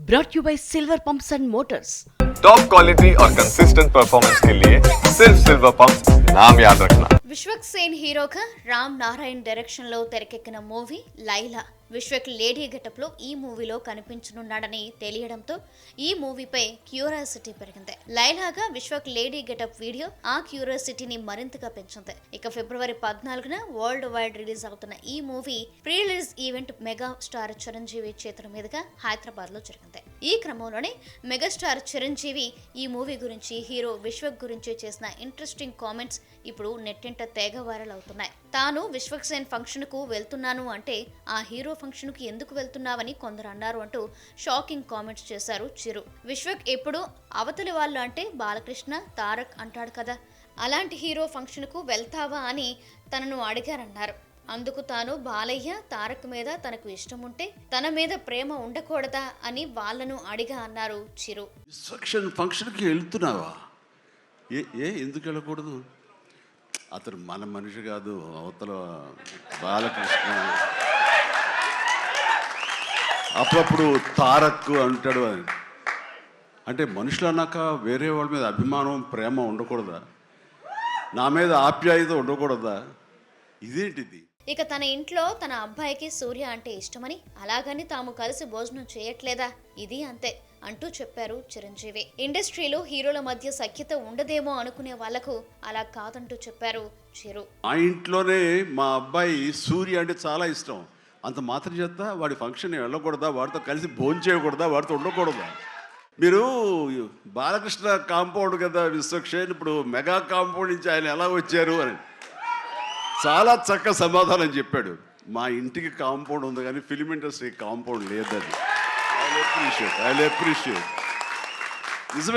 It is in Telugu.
brought you by Silver Pumps and Motors. Top quality और कंसिस्टेंट परफॉर्मेंस के लिए सिर्फ सिल्वर पंप्स नाम याद रखना. విశ్వక్ సేన్ హీరోగా రామ్ నారాయణ్ డైరెక్షన్ లో తెరకెక్కిన movie Laila. Vishwak lady getup లో ఈ మూవీలో కనిపించనున్నాడని తెలియడంతో ఈ మూవీపై క్యూరియాసిటీ పెరిగింది. లైలాగా విశ్వక్ లేడీ గెటప్ వీడియో ఆ క్యూరియాసిటీని మరింతగా పెంచింది. ఇక ఫిబ్రవరి 14న వరల్డ్ వైడ్ రిలీజ్ అవుతున్న ఈ movie pre release event mega star Chiranjeevi చేతుల మీదుగా హైదరాబాద్ లో జరిగింది. ఈ క్రమంలోనే మెగాస్టార్ చిరంజీవి ఈ మూవీ గురించి, హీరో విశ్వక్ గురించి చేసిన ఇంట్రెస్టింగ్ కామెంట్స్ ఇప్పుడు నెట్టింట తెగ వైరల్ అవుతున్నాయి. తాను విశ్వక్ సేన్ ఫంక్షన్ కు వెళ్తున్నాను అంటే ఆ హీరో ఫంక్షన్ కు ఎందుకు వెళ్తున్నావని కొందరు అన్నారు అంటూ షాకింగ్ కామెంట్స్ చేశారు చిరు. విశ్వక్ ఎప్పుడు అవతలి వాళ్ళు అంటే బాలకృష్ణ, తారక్ అంటాడు కదా, అలాంటి హీరో ఫంక్షన్ కు వెళ్తావా అని తనను అడిగారన్నారు. అందుకు తాను బాలయ్య, తారక్ మీద తనకు ఇష్టం ఉంటే తన మీద ప్రేమ ఉండకూడదా అని వాళ్ళను అడిగా అన్నారు చిరు. ఫంక్షన్కి వెళ్తున్నావా? ఎందుకు వెళ్ళకూడదు? అతను మన మనిషి కాదు, అవతల బాలకృష్ణ. అప్పుడప్పుడు తారక్ అంటాడు. అంటే మనుషులు అన్నాక వేరే వాళ్ళ మీద అభిమానం, ప్రేమ ఉండకూడదా? నా మీద ఆప్యాయత ఉండకూడదా? ఇదేంటిది? ఇక తన ఇంట్లో తన అబ్బాయికి సూర్య అంటే ఇష్టమని, అలాగని తాము కలిసి భోజనం చేయట్లేదా, ఇది అంతే అంటూ చెప్పారు చిరంజీవి. ఇండస్ట్రీలో హీరోల మధ్య సఖ్యత ఉండదేమో అనుకునే వాళ్లకు అలా కాదంటూ చెప్పారు చిరు. మా ఇంట్లోనే మా అబ్బాయి సూర్య అంటే చాలా ఇష్టం. అంత మాత్రం చేత వాడి ఫంక్షన్ వెళ్ళకూడదా? వాడితో కలిసి భోజనం చేయకూడదా? వాడితో ఉండకూడదా? మీరు బాలకృష్ణ కాంపౌండ్ కదా విశ్వక్ సేన్, ఇప్పుడు మెగా కాంపౌండ్ నుంచి ఆయన ఎలా వచ్చారు అని చాలా చక్కగా సమాధానం చెప్పాడు. మా ఇంటికి కాంపౌండ్ ఉంది కానీ ఫిలిం ఇండస్ట్రీ కాంపౌండ్ లేదని. I appreciate. నిజమే.